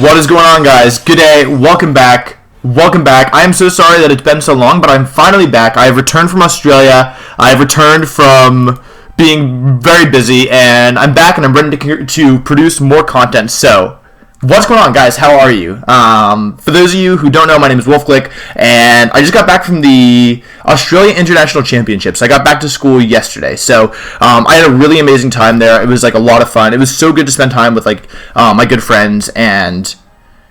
What is going on, guys? Good day. Welcome back. Welcome back. I am so sorry that it's been so long, but I'm finally back. I have returned from Australia. I have returned from being very busy, and I'm back, and I'm ready to produce more content. So, what's going on, guys? How are you? For those of you who don't know, my name is WolfeyVGC, and I just got back from the Australia International Championships. I got back to school yesterday, so I had a really amazing time there. It was like a lot of fun. It was so good to spend time with my good friends, and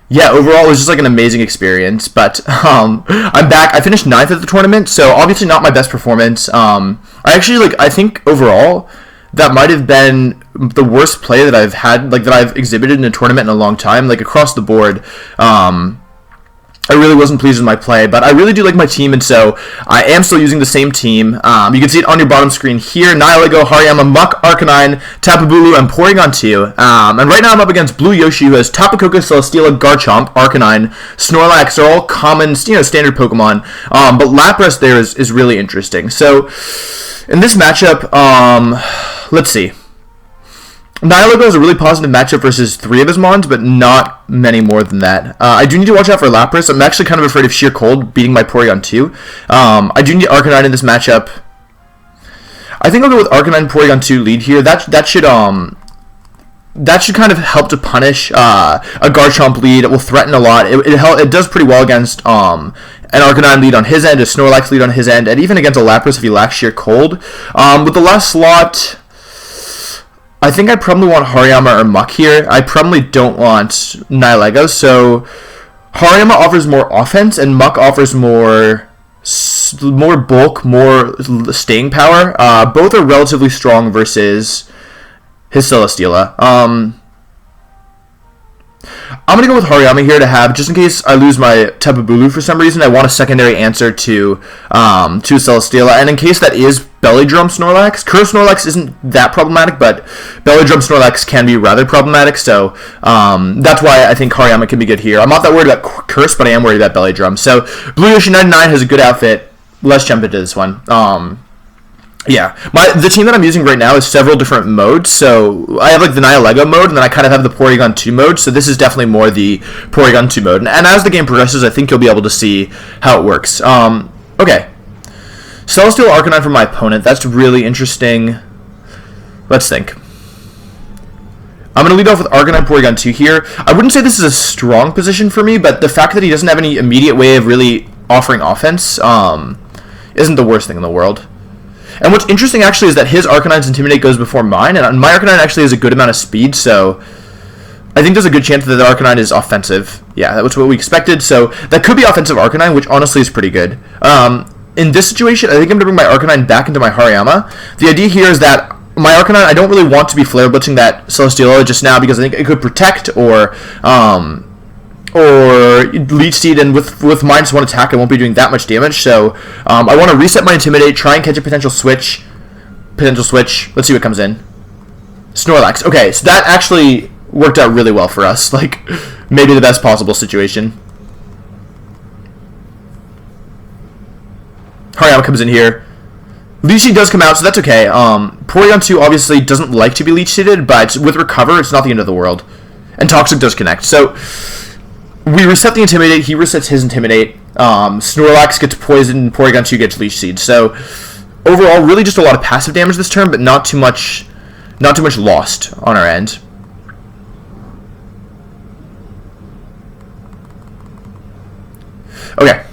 yeah, overall it was just like an amazing experience. But I'm back. I finished 9th at the tournament, so obviously not my best performance. I think overall that might have been the worst play that I've had, that I've exhibited in a tournament in a long time, across the board. I really wasn't pleased with my play, but I really do like my team, and so I am still using the same team. You can see it on your bottom screen here: Nihilego, Hariyama, Muck, Arcanine, Tapu Bulu, and Porygon 2. And right now I'm up against Blue Yoshi, who has Tapu Koko, Celesteela, Garchomp, Arcanine, Snorlax are all common, standard Pokemon. But Lapras there is really interesting. So in this matchup, let's see. Nihilego is a really positive matchup versus 3 of his mons, but not many more than that. I do need to watch out for Lapras. I'm actually kind of afraid of sheer cold beating my Porygon 2. I do need Arcanine in this matchup. I think I'll go with Arcanine Porygon 2 lead here. That should kind of help to punish a Garchomp lead. It will threaten a lot. It does pretty well against an Arcanine lead on his end, a Snorlax lead on his end, and even against a Lapras if he lacks sheer cold. With the last slot, I think I probably want Hariyama or Muck here. I probably don't want Nihilego, so Hariyama offers more offense, and Muck offers more bulk, more staying power. Both are relatively strong versus his Celesteela. I'm going to go with Hariyama here to have, just in case I lose my Tapu Bulu for some reason, I want a secondary answer to Celesteela. And in case that is Belly Drum Snorlax, Curse Snorlax isn't that problematic, but Belly Drum Snorlax can be rather problematic, so that's why I think Hariyama can be good here. I'm not that worried about Curse, but I am worried about Belly Drum. So Blue Yoshi 99 has a good outfit. Let's jump into this one. Yeah, the team that I'm using right now is several different modes. So I have the Nihilego mode, and then I kind of have the Porygon 2 mode. So this is definitely more the Porygon 2 mode. And as the game progresses, I think you'll be able to see how it works. Okay. Celesteela Arcanine from my opponent. That's really interesting. Let's think. I'm going to lead off with Arcanine Porygon 2 here. I wouldn't say this is a strong position for me, but the fact that he doesn't have any immediate way of really offering offense isn't the worst thing in the world. And what's interesting, actually, is that his Arcanine's Intimidate goes before mine, and my Arcanine actually has a good amount of speed, so I think there's a good chance that the Arcanine is offensive. Yeah, that was what we expected, so that could be offensive Arcanine, which honestly is pretty good. In this situation, I think I'm going to bring my Arcanine back into my Hariyama. The idea here is that my Arcanine, I don't really want to be Flare Blitzing that Celesteela just now, because I think it could protect or Leech Seed, and with minus 1 attack, I won't be doing that much damage. So I want to reset my Intimidate, try and catch a potential switch. Let's see what comes in. Snorlax. Okay, so that actually worked out really well for us. Maybe the best possible situation. Hariyama comes in here. Leech Seed does come out, so that's okay. Porygon 2 obviously doesn't like to be Leech Seeded, but with Recover, it's not the end of the world. And Toxic does connect. So we reset the Intimidate, he resets his Intimidate, Snorlax gets poisoned, and Porygon 2 gets Leech Seed. So overall, really just a lot of passive damage this turn, but not too much lost on our end. Okay.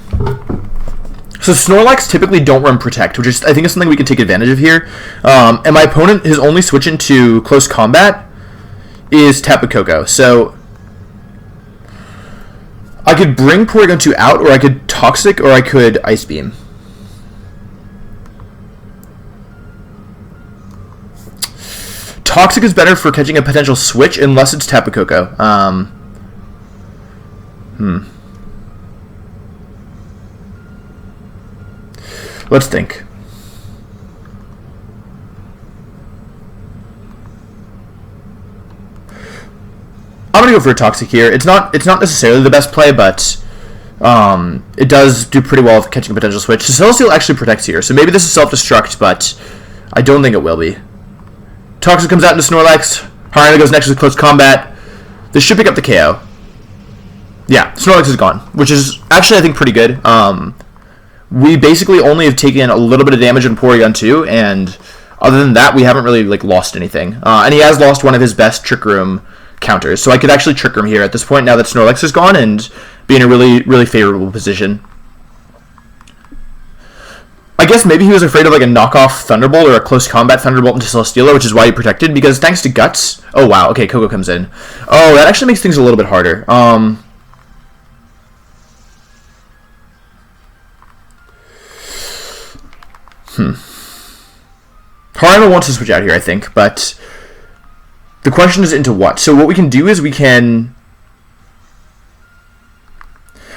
So Snorlax typically don't run Protect, which is, I think, is something we can take advantage of here. And my opponent, his only switch into close combat is Tapu Koko. So I could bring Porygon 2 out, or I could Toxic, or I could Ice Beam. Toxic is better for catching a potential switch, unless it's Tapu Koko. Let's think. I'm gonna go for a Toxic here. It's not necessarily the best play, but it does do pretty well with catching a potential switch. So Celesteela actually protects here, so maybe this is self-destruct, but I don't think it will be. Toxic comes out into Snorlax. Hariyama goes next with close combat. This should pick up the KO. Yeah, Snorlax is gone, which is actually, I think, pretty good. We basically only have taken a little bit of damage in Porygon 2, and other than that, we haven't really like lost anything. And he has lost one of his best Trick Room counters, so I could actually Trick Room here at this point now that Snorlax is gone and be in a really, really favorable position. I guess maybe he was afraid of like a knockoff Thunderbolt or a close combat Thunderbolt into Celesteela, which is why he protected, because thanks to Guts... Oh, wow. Okay, Koko comes in. Oh, that actually makes things a little bit harder. Hariyama wants to switch out here, I think, but the question is into what? So what we can do is we can...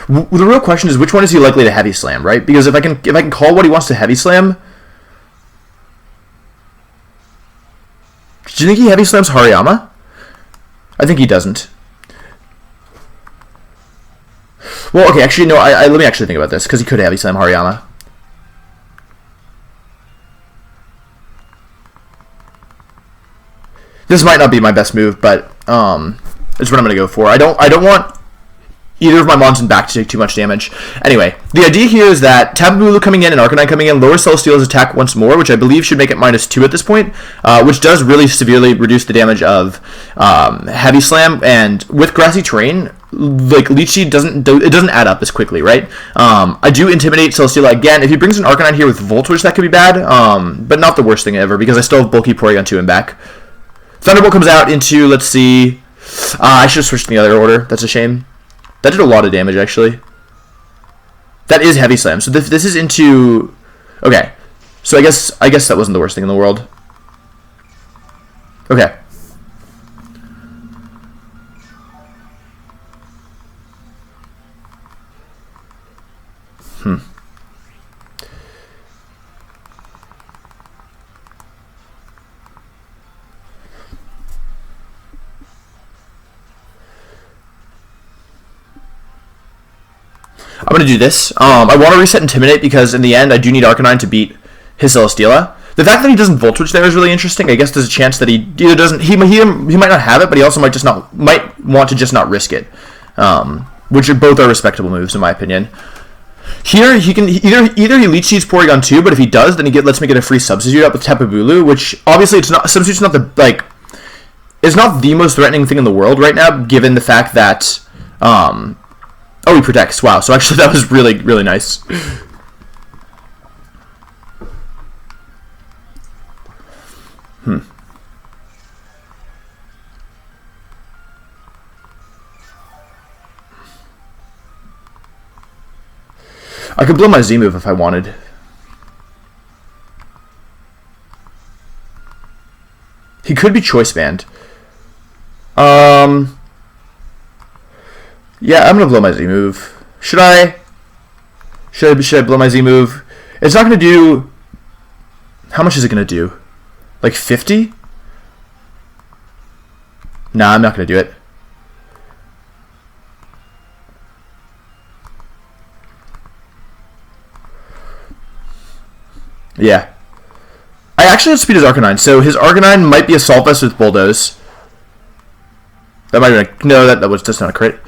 The real question is which one is he likely to Heavy Slam, right? Because if I can call what he wants to Heavy Slam... Do you think he Heavy Slams Hariyama? I think he doesn't. Well, okay, actually, no, let me actually think about this, because he could Heavy Slam Hariyama. This might not be my best move, but it's what I'm going to go for. I don't want either of my mons in back to take too much damage. Anyway, the idea here is that Tapu Bulu coming in and Arcanine coming in lowers Celesteela's attack once more, which I believe should make it -2 at this point, which does really severely reduce the damage of Heavy Slam. And with grassy terrain, like Leech Seed doesn't add up as quickly, right? I do Intimidate Celesteela again. If he brings an Arcanine here with Volt Switch, that could be bad, but not the worst thing ever because I still have bulky Porygon 2 in back. Thunderbolt comes out into, let's see, I should have switched in the other order. That's a shame. That did a lot of damage, actually. That is Heavy Slam. So this is into... Okay. So I guess that wasn't the worst thing in the world. Okay. I'm going to do this. I want to reset Intimidate because in the end I do need Arcanine to beat his Celesteela. The fact that he doesn't Volt Switch there is really interesting. I guess there's a chance that he either doesn't... He might not have it, but he also might want to just not risk it. Which both are respectable moves in my opinion. Here he can either he Leech Seeds Porygon 2, but if he does, then lets me get a free substitute up with Tapu Bulu, which obviously substitute's not the it's not the most threatening thing in the world right now, given the fact that oh, he protects. Wow. So actually that was really, really nice. I could blow my Z move if I wanted. He could be Choice Band. Yeah, I'm gonna blow my Z move. Should I blow my Z move? It's not gonna do... How much is it gonna do? Like 50? Nah, I'm not gonna do it. Yeah. I actually outspeed his Arcanine, so his Arcanine might be Assault Vest with Bulldoze. That might be... No, that's not a crit.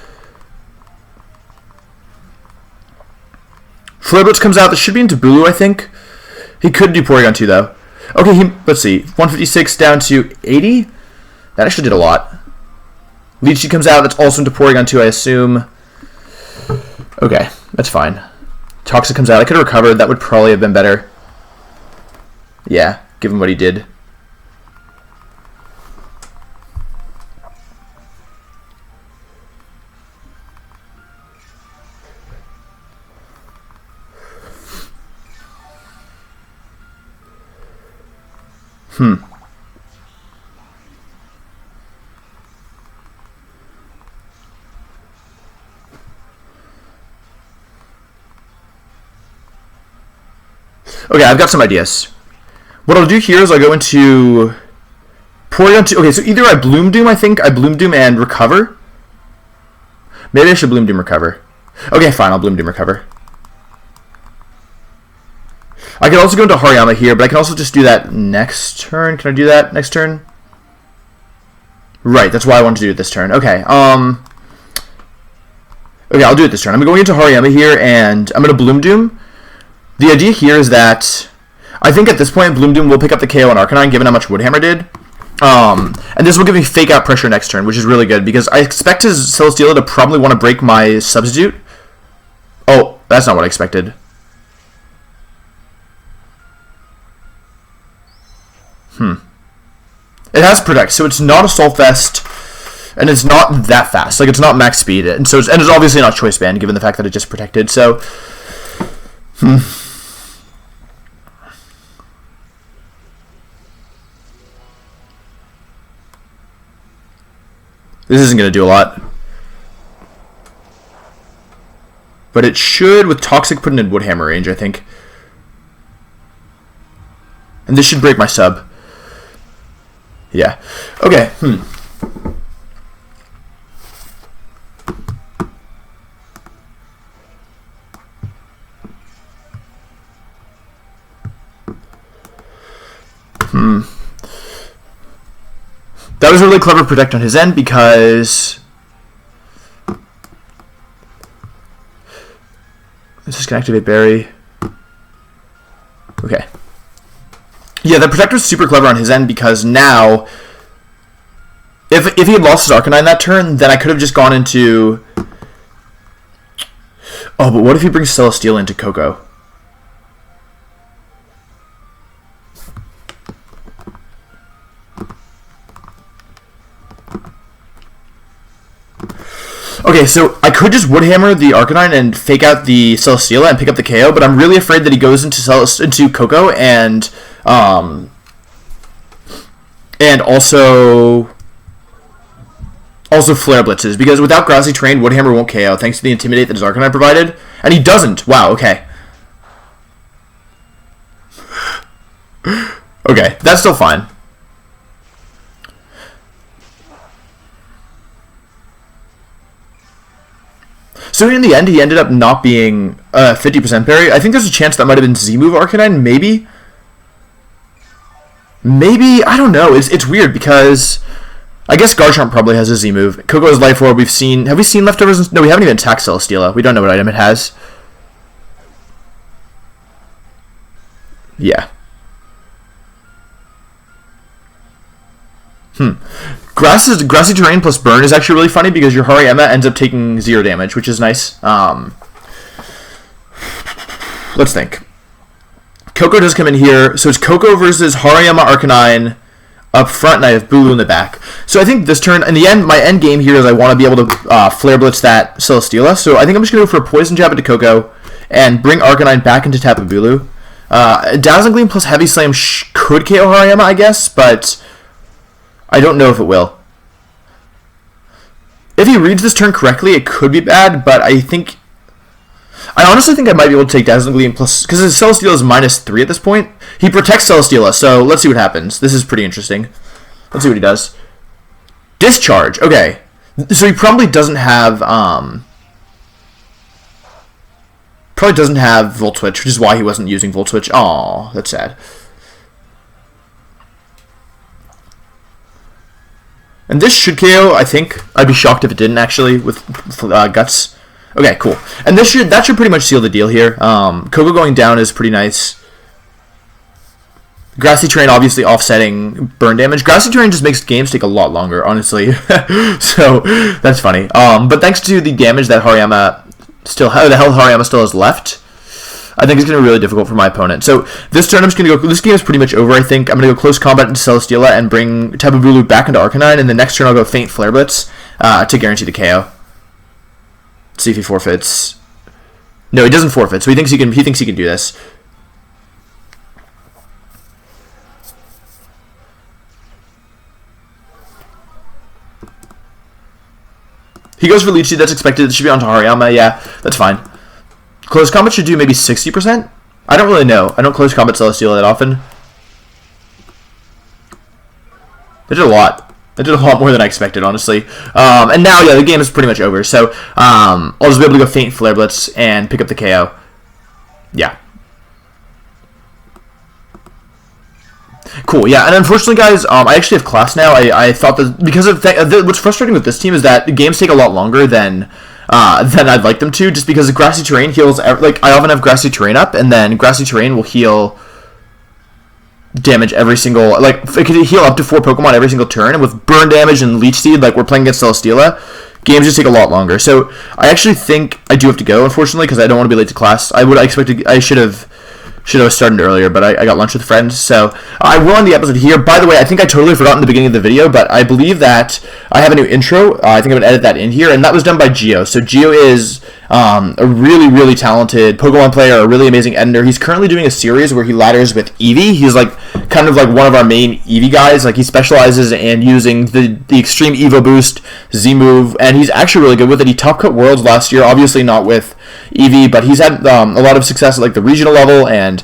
Flare comes out. This should be into Bulu, I think. He could do Porygon 2, though. Okay, let's see. 156 down to 80? That actually did a lot. Leech comes out. That's also into Porygon 2, I assume. Okay, that's fine. Toxic comes out. I could have recovered. That would probably have been better. Yeah, given what he did. Okay, I've got some ideas. What I'll do here is I'll go into Porygon 2. Okay, so either I Bloom Doom, I think. I Bloom Doom and recover. Maybe I should Bloom Doom recover. Okay, fine, I'll Bloom Doom recover. I can also go into Hariyama here, but I can also just do that next turn. Can I do that next turn? Right, that's why I wanted to do it this turn. Okay, Okay, I'll do it this turn. I'm going into Hariyama here, and I'm going to Bloom Doom. The idea here is that I think at this point, Bloom Doom will pick up the KO on Arcanine, given how much Woodhammer did. And this will give me Fake Out pressure next turn, which is really good, because I expect his Celesteela to probably want to break my Substitute. Oh, that's not what I expected. It has Protect, so it's not Assault Vest, and it's not that fast. Like, it's not max speed, and so it's obviously not Choice Band, given the fact that it just protected. So, this isn't going to do a lot. But it should, with Toxic, put it in Woodhammer range, I think. And this should break my sub. Yeah. Okay. That was a really clever Protect on his end, because this is going to activate Berry. Okay. Yeah, the Protect was super clever on his end, because now, if he had lost his Arcanine that turn, then I could have just gone into... Oh, but what if he brings Celesteela into Coco? Okay, so I could just Woodhammer the Arcanine and Fake Out the Celesteela and pick up the KO, but I'm really afraid that he goes into Coco and also Flare Blitzes, because without Grassy Terrain, Woodhammer won't KO thanks to the Intimidate that his Arcanine provided, and he doesn't. Wow, okay. Okay, that's still fine. So in the end, he ended up not being 50% parry. I think there's a chance that might have been Z-Move Arcanine, maybe? Maybe? I don't know. It's weird, because I guess Garchomp probably has a Z-Move. Coco's Life Orb, we've seen... Have we seen Leftovers? No, we haven't even attacked Celesteela. We don't know what item it has. Yeah. Grassy Terrain plus Burn is actually really funny, because your Hariyama ends up taking 0 damage, which is nice. Let's think. Coco does come in here, so it's Coco versus Hariyama Arcanine up front, and I have Bulu in the back. So I think this turn, in the end, my end game here is I want to be able to Flare Blitz that Celesteela, so I think I'm just going to go for a Poison Jab into Coco and bring Arcanine back into Tapu Bulu. Dazzling Gleam plus Heavy Slam could KO Hariyama, I guess, but I don't know if it will. If he reads this turn correctly, it could be bad, but I honestly think I might be able to take Dazzling Gleam plus, because his Celesteela is -3 at this point. He protects Celesteela, so let's see what happens. This is pretty interesting. Let's see what he does. Discharge. Okay. So he probably doesn't have Volt Switch, which is why he wasn't using Volt Switch. Aw, that's sad. And this should KO, I think. I'd be shocked if it didn't, actually, with Guts. Okay, cool. And that should pretty much seal the deal here. Coco going down is pretty nice. Grassy Terrain obviously offsetting burn damage. Grassy Terrain just makes games take a lot longer, honestly. So, that's funny. But thanks to the damage that Hariyama still has left, I think it's going to be really difficult for my opponent. So this turn I'm just going to go... This game is pretty much over, I think. I'm going to go Close Combat into Celesteela and bring Tapu Bulu back into Arcanine, and the next turn I'll go Faint Flare Blitz to guarantee the KO. See if he forfeits. No, he doesn't forfeit, so he thinks he can do this. He goes for Leech Seed, that's expected. It should be onto Hariyama, yeah, that's fine. Close Combat should do maybe 60%? I don't really know. I don't Close Combat Celesteela that often. They did a lot. They did a lot more than I expected, honestly. And now, yeah, the game is pretty much over. So, I'll just be able to go Faint Flare Blitz and pick up the KO. Yeah. Cool, yeah, and unfortunately, guys, I actually have class now. I thought that, because of what's frustrating with this team is that the games take a lot longer than than I'd like them to, just because the grassy terrain heals, like, I often have grassy terrain up, and then grassy terrain will heal damage every single, like, it could heal up to 4 Pokemon every single turn, and with burn damage and Leech Seed, like, we're playing against Celesteela, games just take a lot longer. So I actually think I do have to go, unfortunately, because I don't want to be late to class. I should have started earlier, but I got lunch with friends, so I will end the episode here. By the way, I think I totally forgot in the beginning of the video, but I believe that I have a new intro. I think I'm going to edit that in here, and that was done by Geo. So Geo is a really, really talented Pokemon player, a really amazing editor. He's currently doing a series where he ladders with Eevee. He's like kind of like one of our main Eevee guys. Like, he specializes in using the Extreme Evo Boost, Z-Move, and he's actually really good with it. He top cut Worlds last year, obviously not with Eevee, but he's had a lot of success at like the regional level, and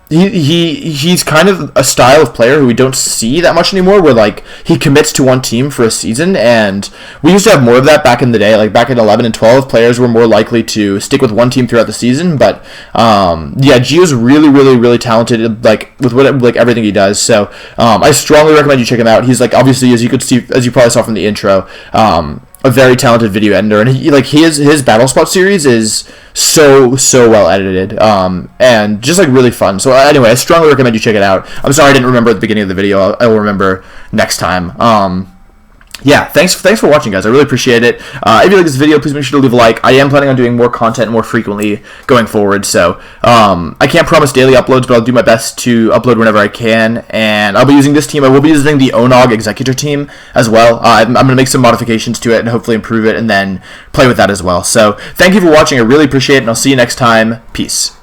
he's kind of a style of player who we don't see that much anymore, where like he commits to one team for a season, and we used to have more of that back in the day. Like back in 11 and 12, players were more likely to stick with one team throughout the season. But yeah, Gio's really, really, really talented, like with like everything he does. So I strongly recommend you check him out. He's like, obviously, as you probably saw from the intro, a very talented video editor, and his Battle Spot series is so well edited, and just like really fun. So anyway, I strongly recommend you check it out. I'm sorry I didn't remember at the beginning of the video. I will remember next time. Yeah, thanks for watching, guys. I really appreciate it. If you like this video, please make sure to leave a like. I am planning on doing more content more frequently going forward, so I can't promise daily uploads, but I'll do my best to upload whenever I can, and I'll be using this team. I will be using the Onog Executor team as well. I'm going to make some modifications to it and hopefully improve it and then play with that as well. So thank you for watching. I really appreciate it, and I'll see you next time. Peace.